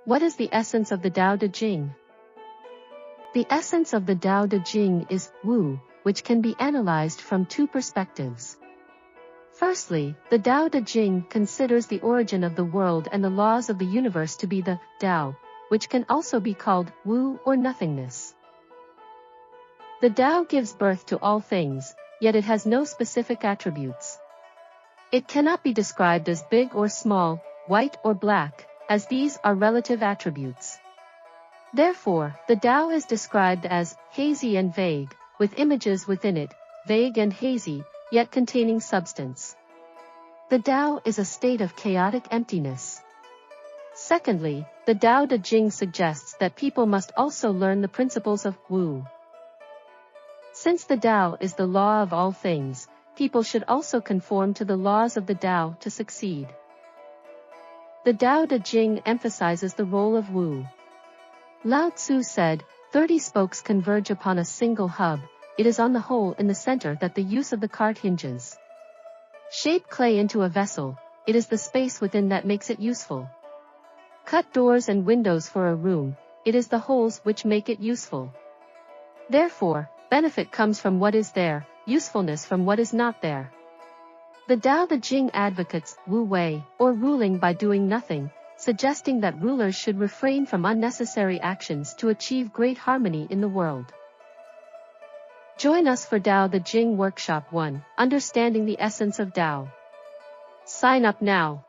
What is the essence of the Dao De Jing? The essence of the Dao De Jing is Wu, which can be analyzed from two perspectives. Firstly, the Dao De Jing considers the origin of the world and the laws of the universe to be the Dao, which can also be called Wu or nothingness. The Dao gives birth to all things, yet it has no specific attributes. It cannot be described as big or small, white or black, as these are relative attributes. Therefore, the Dao is described as hazy and vague, with images within it, vague and hazy, yet containing substance. The Dao is a state of chaotic emptiness. Secondly, the Dao De Jing suggests that people must also learn the principles of Wu. Since the Dao is the law of all things, people should also conform to the laws of the Dao to succeed. The Dao De Jing emphasizes the role of Wu. Lao Tzu said, 30 spokes converge upon a single hub, it is on the hole in the center that the use of the cart hinges. Shape clay into a vessel, it is the space within that makes it useful. Cut doors and windows for a room, it is the holes which make it useful. Therefore, benefit comes from what is there, usefulness from what is not there. The Dao De Jing advocates Wu Wei, or ruling by doing nothing, suggesting that rulers should refrain from unnecessary actions to achieve great harmony in the world. Join us for Dao De Jing Workshop 1, Understanding the Essence of Dao. Sign up now.